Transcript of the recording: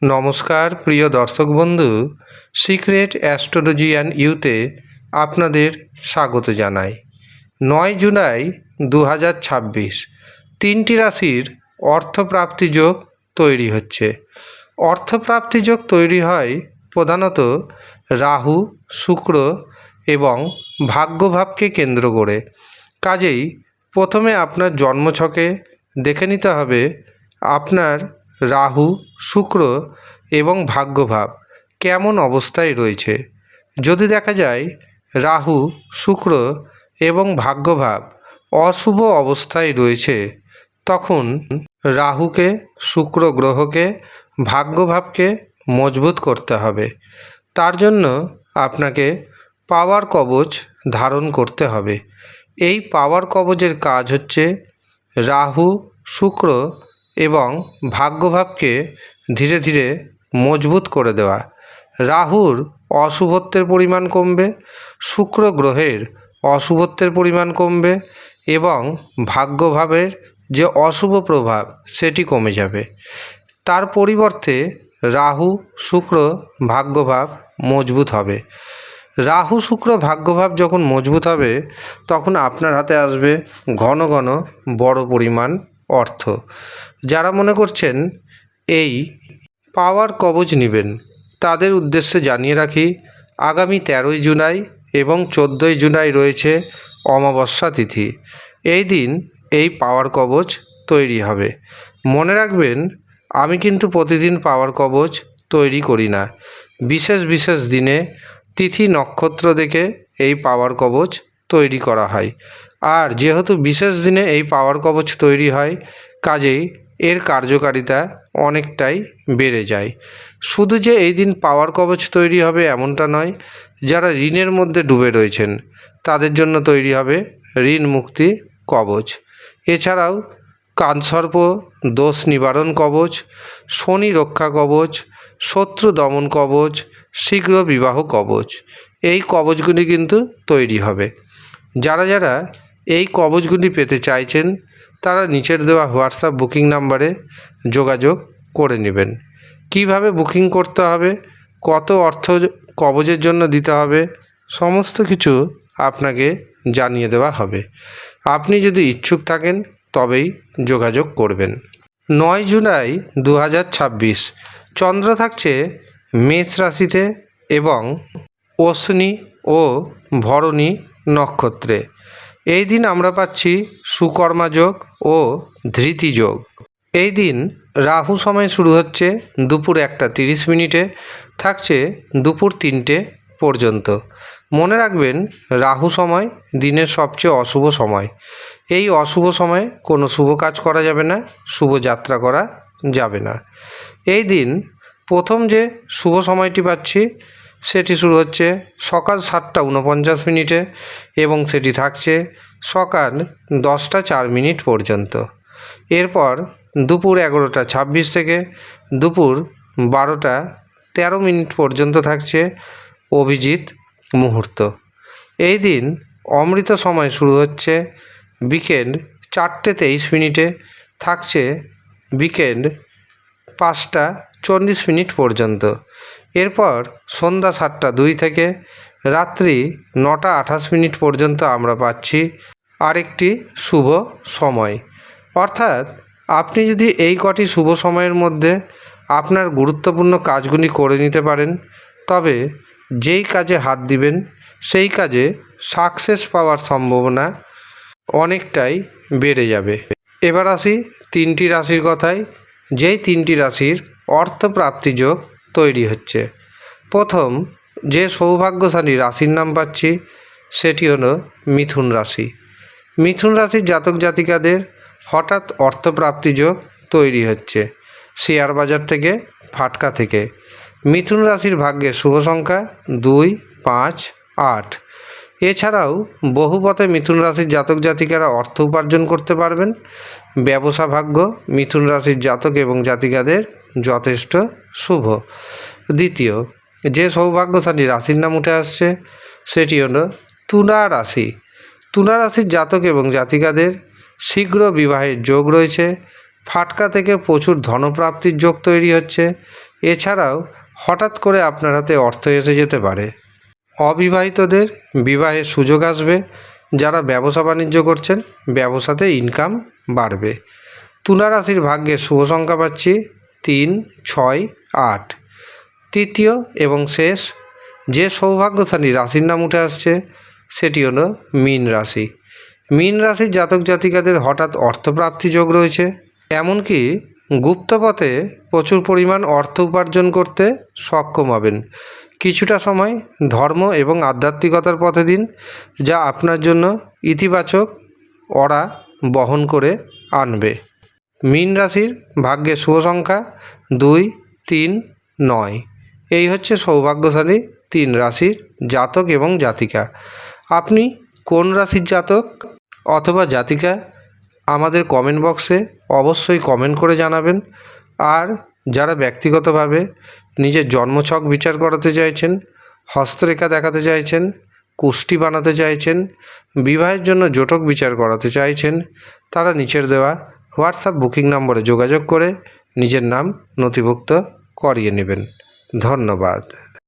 নমস্কার প্রিয় দর্শক বন্ধু, সিক্রেট অ্যাস্ট্রোলজি অ্যান্ড ইউতে আপনাদের স্বাগত জানাই। 9 জুলাই 2026 তিনটি রাশির অর্থপ্রাপ্তি যোগ তৈরি হচ্ছে। অর্থপ্রাপ্তি যোগ তৈরি হয় প্রধানত রাহু, শুক্র এবং ভাগ্যভাবকে কেন্দ্র করে। কাজেই প্রথমে আপনার জন্মছকে দেখে নিতে হবে আপনার রাহু, শুক্র এবং ভাগ্যভাব কেমন অবস্থায় রয়েছে। যদি দেখা যায় রাহু, শুক্র এবং ভাগ্যভাব অশুভ অবস্থায় রয়েছে, তখন রাহুকে, শুক্র গ্রহকে, ভাগ্যভাবকে মজবুত করতে হবে। তার জন্য আপনাকে পাওয়ার কবচ ধারণ করতে হবে। এই পাওয়ার কবচের কাজ হচ্ছে রাহু, শুক্র এবং ভাগ্যভাবকে ধীরে ধীরে মজবুত করে দেওয়া। রাহুর অশুভত্বের পরিমাণ কমবে, শুক্র গ্রহের অশুভত্বের পরিমাণ কমবে এবং ভাগ্যভাবের যে অশুভ প্রভাব সেটি কমে যাবে। তার পরিবর্তে রাহু, শুক্র, ভাগ্যভাব মজবুত হবে। রাহু, শুক্র, ভাগ্যভাব যখন মজবুত হবে, তখন আপনার হাতে আসবে ঘন ঘন বড় পরিমাণ অর্থ। যারা মনে করছেন এই পাওয়ার কবচ নেবেন, তাদের উদ্দেশ্যে জানিয়ে রাখি, আগামী 13ই জুলাই এবং 14ই জুলাই রয়েছে অমাবস্যা তিথি। এই দিন এই পাওয়ার কবচ তৈরি হবে। মনে রাখবেন, আমি কিন্তু প্রতিদিন পাওয়ার কবচ তৈরি করি না। বিশেষ বিশেষ দিনে তিথি নক্ষত্র দেখে এই পাওয়ার কবচ তৈরি করা হয়। আর যেহেতু বিশেষ দিনে এই পাওয়ার কবচ তৈরি হয়, কাজেই এর কার্যকারিতা অনেকটাই বেড়ে যায়। শুধু যে এই দিন পাওয়ার কবচ তৈরি হবে এমনটা নয়, যারা ঋণের মধ্যে ডুবে রয়েছেন তাদের জন্য তৈরি হবে ঋণ মুক্তি কবচ। এছাড়াও কালসর্প দোষ নিবারণ কবচ, শনি রক্ষা কবচ, শত্রু দমন কবচ, শীঘ্র বিবাহ কবচ, এই কবচগুলি কিন্তু তৈরি হবে। যারা যারা এই কবচগুলি পেতে চাইছেন, তারা নিচের দেওয়া হোয়াটসঅ্যাপ বুকিং নাম্বারে যোগাযোগ করে নেবেন। কিভাবে বুকিং করতে হবে, কত অর্থ কবচের জন্য দিতে হবে, সমস্ত কিছু আপনাকে জানিয়ে দেওয়া হবে। আপনি যদি ইচ্ছুক থাকেন তবেই যোগাযোগ করবেন। 9 জুলাই 2026 চন্দ্র থাকছে মেষ রাশিতে এবং অশ্বিনী ও ভরণী নক্ষত্রে। এই দিন আমরা পাচ্ছি সুকর্মা যোগ ও ধৃতি যোগ। এই দিন রাহু সময় শুরু হচ্ছে দুপুর 1:30, থাকছে দুপুর 3টে পর্যন্ত। মনে রাখবেন, রাহু সময় দিনের সবচেয়ে অশুভ সময়। এই অশুভ সময়ে কোনো শুভ কাজ করা যাবে না, শুভ যাত্রা করা যাবে না। এই দিন প্রথম যে শুভ সময়টি পাচ্ছি সেটি শুরু হচ্ছে সকাল 7:49 এবং সেটি থাকছে সকাল 10:04 পর্যন্ত। এরপর দুপুর 11:26 থেকে দুপুর 12:13 পর্যন্ত থাকছে অভিজিৎ মুহূর্ত। এই দিন অমৃত সময় শুরু হচ্ছে বিকেল 4:23, থাকছে বিকেল 5:40 পর্যন্ত। এরপর সন্ধ্যা 7:02 থেকে রাত্রি 9:28 পর্যন্ত আমরা পাচ্ছি আরেকটি শুভ সময়। অর্থাৎ আপনি যদি এই কটি শুভ সময়ের মধ্যে আপনার গুরুত্বপূর্ণ কাজগুলি করে নিতে পারেন, তবে যেই কাজে হাত দিবেন সেই কাজে সাকসেস পাওয়ার সম্ভাবনা অনেকটাই বেড়ে যাবে। এবার আসি তিনটি রাশির কথায়, যেই তিনটি রাশির অর্থপ্রাপ্তি যোগ তৈরি হচ্ছে। প্রথম যে সৌভাগ্যশালী রাশির নাম পাচ্ছি সেটি হলো মিথুন রাশি। মিথুন রাশির জাতক জাতিকাদের হঠাৎ অর্থপ্রাপ্তি যোগ তৈরি হচ্ছে শেয়ার বাজার থেকে, ফাটকা থেকে। মিথুন রাশির ভাগ্যে শুভ সংখ্যা 2, 5, 8। এছাড়াও বহু পথে মিথুন রাশির জাতক জাতিকারা অর্থ উপার্জন করতে পারবেন। ব্যবসা ভাগ্য মিথুন রাশির জাতক এবং জাতিকাদের যথেষ্ট শুভ। দ্বিতীয় যে সৌভাগ্যশালী রাশির নাম উঠে আসছে সেটি হলো তুলা রাশি। তুলা রাশির জাতক এবং জাতিকাদের শীঘ্র বিবাহের যোগ রয়েছে। ফাটকা থেকে প্রচুর ধনপ্রাপ্তির যোগ তৈরি হচ্ছে। এছাড়াও হঠাৎ করে আপনার হাতে অর্থ এসে যেতে পারে। অবিবাহিতদের বিবাহের সুযোগ আসবে। যারা ব্যবসা বাণিজ্য করছেন ব্যবসাতে ইনকাম বাড়বে। তুলা রাশির ভাগ্যের শুভ সংখ্যা পাচ্ছি 3, 6, 8। তৃতীয় এবং শেষ যে সৌভাগ্যশালী রাশির নাম উঠে আসছে সেটি হলো মীন রাশি। মীন রাশির জাতক জাতিকাদের হঠাৎ অর্থপ্রাপ্তি যোগ রয়েছে। এমনকি গুপ্তপথে প্রচুর পরিমাণ অর্থ উপার্জন করতে সক্ষম হবেন। কিছুটা সময় ধর্ম এবং আধ্যাত্মিকতার পথে দিন, যা আপনার জন্য ইতিবাচক অরা বহন করে আনবে। মীন রাশির ভাগ্যের শুভ সংখ্যা 2, 3, 9। এই হচ্ছে সৌভাগ্যশালী 3 রাশির জাতক এবং জাতিকা। আপনি কোন রাশির জাতক অথবা জাতিকা আমাদের কমেন্ট বক্সে অবশ্যই কমেন্ট করে জানাবেন। আর যারা ব্যক্তিগতভাবে নিজের জন্মছক বিচার করাতে চাইছেন, হস্তরেখা দেখাতে চাইছেন, কুষ্টি বানাতে চাইছেন, বিবাহের জন্য জটক বিচার করাতে চাইছেন, তারা নিচের দেওয়া হোয়াটসঅ্যাপ বুকিং নম্বরে যোগাযোগ করে নিজের নাম নথিভুক্ত করিয়ে নেবেন। ধন্যবাদ।